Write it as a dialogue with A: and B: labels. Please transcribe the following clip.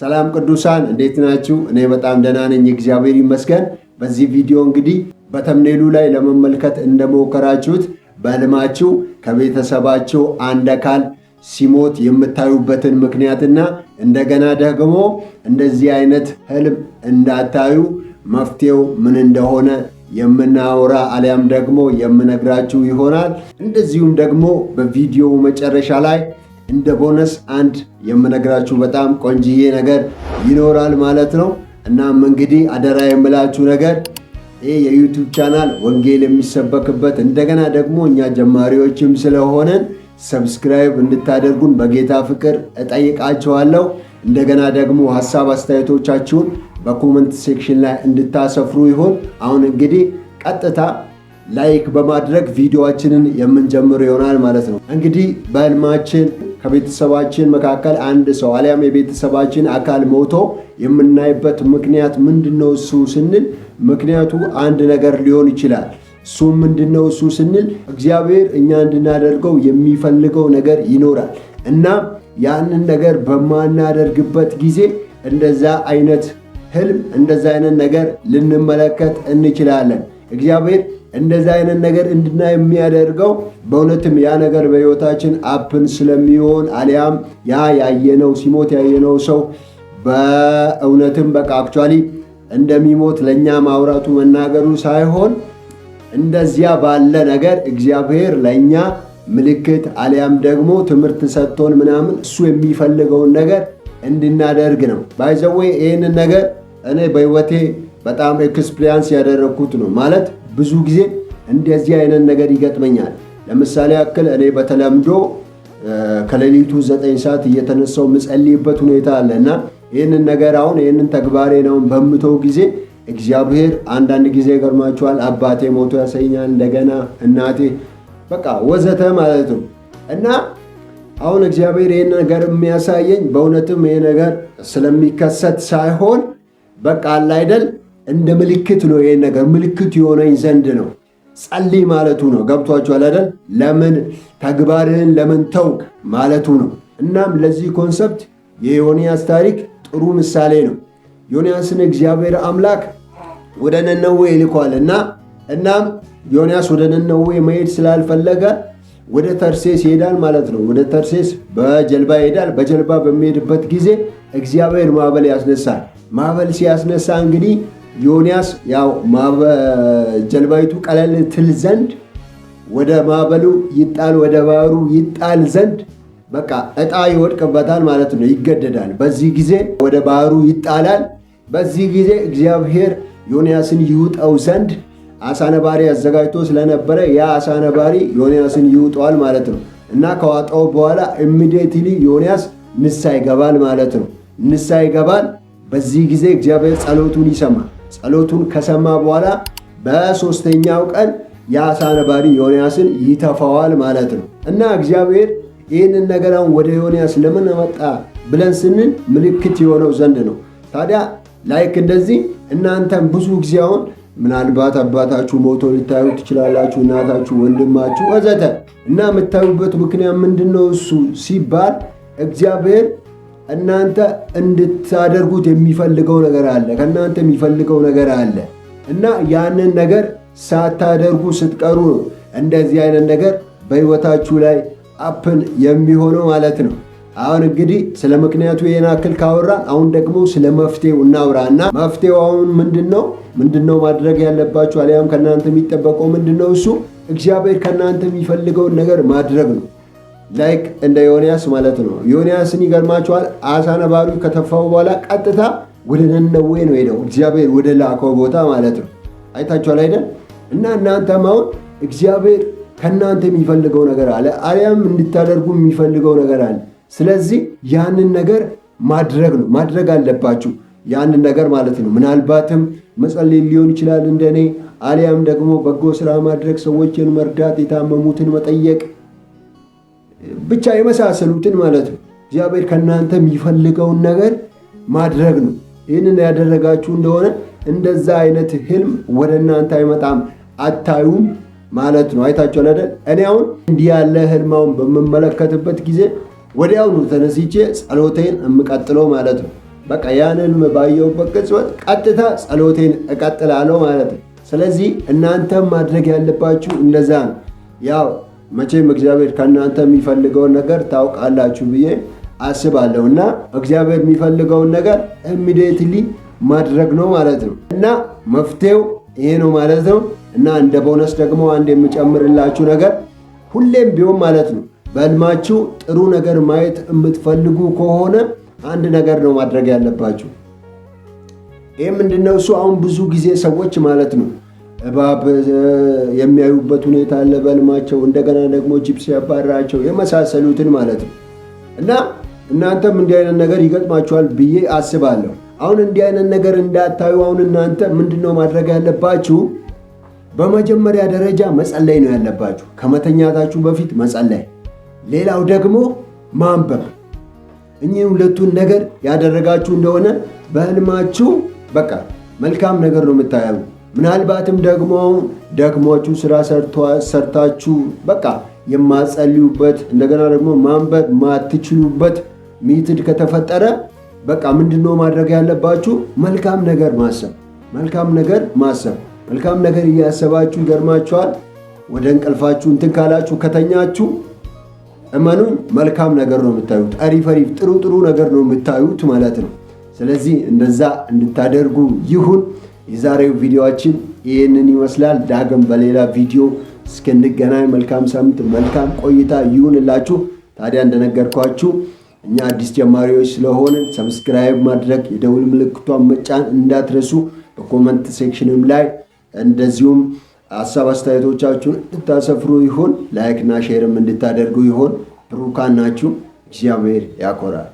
A: ሰላም ቅዱሳን እንዴት ናችሁ? እኔ በጣም ደህና ነኝ፣ እግዚአብሔር ይመስገን። በዚህ ቪዲዮ እንግዲህ በተምኔሉ ላይ ለመመልከት እንደሞከራችሁት በህልማችሁ ከቤተሰባችሁ አንድ አካል ሲሞት የምታዩበትን ምክንያትና እንደገና ደግሞ እንደዚህ አይነት ህልም እንዳታዩ መፍትሄው ምን እንደሆነ የምናወራ አሊያም ደግሞ የምነግራችሁ ይሆናል። እንደዚሁም ደግሞ በቪዲዮው መጨረሻ ላይ እንደ ቦነስ አንድ የምነግራችሁ በጣም ቆንጅዬ ነገር ይኖራል ማለት ነው። እናም እንግዲህ አደራ የምላችሁ ነገር ይህ የዩቲዩብ ቻናል ወንጌል የሚሰበክበት እንደገና ደግሞ እኛ ጀማሪዎችም ስለሆነን ሰብስክራይብ እንድታደርጉን በጌታ ፍቅር እጠይቃችኋለሁ። እንደገና ደግሞ ሀሳብ አስተያየቶቻችሁን በኮመንት ሴክሽን ላይ እንድታሰፍሩ ይሆን። አሁን እንግዲህ ቀጥታ ላይክ በማድረግ ቪዲዮአችንን የምንጀምር ይሆናል ማለት ነው። እንግዲህ በህልማችን ከቤተሰባችን መካከል አንድ ሰው አሊያም የቤተሰባችን አካል ሞቶ የምናይበት ምክንያት ምንድነው? እሱ ስንል ምክንያቱ አንድ ነገር ሊሆን ይችላል። እሱ ምንድነው? እሱ ስንል እግዚአብሔር እኛ እንድናደርገው የሚፈልገው ነገር ይኖራል እና ያንን ነገር በማናደርግበት ጊዜ እንደዛ አይነት ህልም እንደዛ አይነት ነገር ልንመለከት እንችላለን። እግዚአብሔር እንደዛ አይነት ነገር እንድናይ የሚያደርገው በእውነትም ያ ነገር በህይወታችን አፕን ስለሚሆን አሊያም ያ ያየነው ሲሞት ያየነው ሰው በእውነትም በቃ አክቹዋሊ እንደሚሞት ለእኛ ማውራቱ መናገሩ ሳይሆን እንደዚያ ባለ ነገር እግዚአብሔር ለእኛ ምልክት አሊያም ደግሞ ትምህርት ሰጥቶን ምናምን እሱ የሚፈልገውን ነገር እንድናደርግ ነው። ባይዘዌ ይህንን ነገር እኔ በህይወቴ በጣም ኤክስፒሪያንስ ያደረግኩት ነው። ማለት ብዙ ጊዜ እንደዚህ አይነት ነገር ይገጥመኛል። ለምሳሌ ያክል እኔ በተለምዶ ከሌሊቱ 9 ሰዓት እየተነሳው ምጸልይበት ሁኔታ አለ እና ይህንን ነገር አሁን ይህንን ተግባሬ ነው በምተው ጊዜ እግዚአብሔር አንዳንድ ጊዜ ገርማችኋል፣ አባቴ ሞቶ ያሰኛል፣ እንደገና እናቴ በቃ ወዘተ ማለት ነው። እና አሁን እግዚአብሔር ይህን ነገር የሚያሳየኝ በእውነትም ይህ ነገር ስለሚከሰት ሳይሆን በቃ አለ አይደል እንደ ምልክት ነው። ይሄን ነገር ምልክት የሆነኝ ዘንድ ነው። ጸልይ ማለቱ ነው። ገብቷችኋል አይደል? ለምን ተግባርህን ለምን ተውክ ማለቱ ነው። እናም ለዚህ ኮንሰፕት የዮንያስ ታሪክ ጥሩ ምሳሌ ነው። ዮንያስን እግዚአብሔር አምላክ ወደ ነነዌ ይልኳል እና እናም ዮንያስ ወደ ነነዌ መሄድ ስላልፈለገ ወደ ተርሴስ ይሄዳል ማለት ነው። ወደ ተርሴስ በጀልባ ይሄዳል። በጀልባ በሚሄድበት ጊዜ እግዚአብሔር ማዕበል ያስነሳል። ማዕበል ሲያስነሳ እንግዲህ ዮንያስ ያው ጀልባይቱ ቀለል ትል ዘንድ ወደ ማዕበሉ ይጣል ወደ ባህሩ ይጣል ዘንድ በቃ እጣ ይወድቅበታል ማለት ነው። ይገደዳል። በዚህ ጊዜ ወደ ባህሩ ይጣላል። በዚህ ጊዜ እግዚአብሔር ዮንያስን ይውጠው ዘንድ አሳ ነባሪ አዘጋጅቶ ስለነበረ ያ አሳ ነባሪ ዮንያስን ይውጠዋል ማለት ነው እና ከዋጣው በኋላ ኢሚዲየትሊ ዮንያስ ንስሐ ይገባል ማለት ነው። ንስሐ ይገባል። በዚህ ጊዜ እግዚአብሔር ጸሎቱን ይሰማል። ጸሎቱን ከሰማ በኋላ በሶስተኛው ቀን የአሳ ነባሪ ዮንያስን ይተፋዋል ማለት ነው እና እግዚአብሔር ይህንን ነገር አሁን ወደ ዮንያስ ለምን መጣ ብለን ስንል ምልክት የሆነው ዘንድ ነው። ታዲያ ላይክ እንደዚህ እናንተም ብዙ ጊዜ አሁን ምናልባት አባታችሁ ሞቶ ልታዩ ትችላላችሁ፣ እናታችሁ፣ ወንድማችሁ ወዘተ እና የምታዩበት ምክንያት ምንድነው? እሱ ሲባል እግዚአብሔር እናንተ እንድታደርጉት የሚፈልገው ነገር አለ። ከእናንተ የሚፈልገው ነገር አለ እና ያንን ነገር ሳታደርጉ ስትቀሩ ነው እንደዚህ አይነት ነገር በህይወታችሁ ላይ አፕን የሚሆነው ማለት ነው። አሁን እንግዲህ ስለ ምክንያቱ ይሄን አክል ካወራን አሁን ደግሞ ስለ መፍትሄው እናውራና መፍትሄው አሁን ምንድነው ማድረግ ያለባችሁ አሊያም ከእናንተ የሚጠበቀው ምንድነው? እሱ እግዚአብሔር ከእናንተ የሚፈልገውን ነገር ማድረግ ነው። ላይክ እንደ ዮንያስ ማለት ነው። ዮንያስን ይገርማችኋል፣ አሳ ነባሪው ከተፋው በኋላ ቀጥታ ወደ ነነዌ ነው ሄደው እግዚአብሔር ወደ ላከው ቦታ ማለት ነው። አይታችኋል አይደል? እና እናንተም አሁን እግዚአብሔር ከእናንተ የሚፈልገው ነገር አለ አሊያም እንድታደርጉ የሚፈልገው ነገር አለ። ስለዚህ ያንን ነገር ማድረግ አለባችሁ። ያንን ነገር ማለት ነው። ምናልባትም መጸለይ ሊሆን ይችላል እንደኔ፣ አሊያም ደግሞ በጎ ስራ ማድረግ፣ ሰዎችን መርዳት፣ የታመሙትን መጠየቅ ብቻ የመሳሰሉትን ማለት ነው። እግዚአብሔር ከእናንተ የሚፈልገውን ነገር ማድረግ ነው። ይህንን ያደረጋችሁ እንደሆነ እንደዛ አይነት ህልም ወደ እናንተ አይመጣም፣ አታዩም ማለት ነው። አይታችኋል አይደል? እኔ አሁን እንዲህ ያለ ህልማውን በምመለከትበት ጊዜ ወዲያውኑ ተነስቼ ጸሎቴን የምቀጥለው ማለት ነው። በቃ ያን ህልም ባየሁበት ቅጽበት ቀጥታ ጸሎቴን እቀጥላለሁ ማለት ነው። ስለዚህ እናንተም ማድረግ ያለባችሁ እንደዛ ነው። ያው መቼም እግዚአብሔር ከእናንተ የሚፈልገውን ነገር ታውቃላችሁ ብዬ አስባለሁ እና እግዚአብሔር የሚፈልገውን ነገር ኢሚዲየትሊ ማድረግ ነው ማለት ነው እና መፍትሄው ይሄ ነው ማለት ነው። እና እንደ ቦነስ ደግሞ አንድ የምጨምርላችሁ ነገር ሁሌም ቢሆን ማለት ነው በህልማችሁ ጥሩ ነገር ማየት የምትፈልጉ ከሆነ አንድ ነገር ነው ማድረግ ያለባችሁ። ይህ ምንድነው? እሱ አሁን ብዙ ጊዜ ሰዎች ማለት ነው እባብ የሚያዩበት ሁኔታ አለ በህልማቸው፣ እንደገና ደግሞ ጅብስ ያባራቸው የመሳሰሉትን ማለት ነው እና እናንተም እንዲህ አይነት ነገር ይገጥማችኋል ብዬ አስባለሁ። አሁን እንዲህ አይነት ነገር እንዳታዩ አሁን እናንተ ምንድነው ማድረግ ያለባችሁ? በመጀመሪያ ደረጃ መጸለይ ነው ያለባችሁ፣ ከመተኛታችሁ በፊት መጸለይ። ሌላው ደግሞ ማንበብ። እኚህ ሁለቱን ነገር ያደረጋችሁ እንደሆነ በህልማችሁ በቃ መልካም ነገር ነው የምታዩ። ምናልባትም ደግሞ ደክሟችሁ ስራ ሰርታችሁ በቃ የማጸልዩበት እንደገና ደግሞ ማንበብ ማትችሉበት ሚትድ ከተፈጠረ በቃ ምንድነው ማድረግ ያለባችሁ? መልካም ነገር ማሰብ፣ መልካም ነገር ማሰብ። መልካም ነገር እያሰባችሁ ይገርማችኋል፣ ወደ እንቅልፋችሁ እንትን ካላችሁ ከተኛችሁ እመኑኝ መልካም ነገር ነው የምታዩት። አሪፍ ጥሩ ነገር ነው የምታዩት ማለት ነው። ስለዚህ እንደዛ እንድታደርጉ ይሁን። የዛሬው ቪዲዮአችን ይህንን ይመስላል። ዳግም በሌላ ቪዲዮ እስክንገናኝ መልካም ሳምንት፣ መልካም ቆይታ ይሁንላችሁ። ታዲያ እንደነገርኳችሁ እኛ አዲስ ጀማሪዎች ስለሆንን ሰብስክራይብ ማድረግ የደውል ምልክቷን መጫን እንዳትረሱ። በኮመንት ሴክሽንም ላይ እንደዚሁም ሀሳብ አስተያየቶቻችሁን እንድታሰፍሩ ይሁን። ላይክ እና ሼርም እንድታደርጉ ይሁን። ብሩካን ናችሁ። እግዚአብሔር ያኮራል።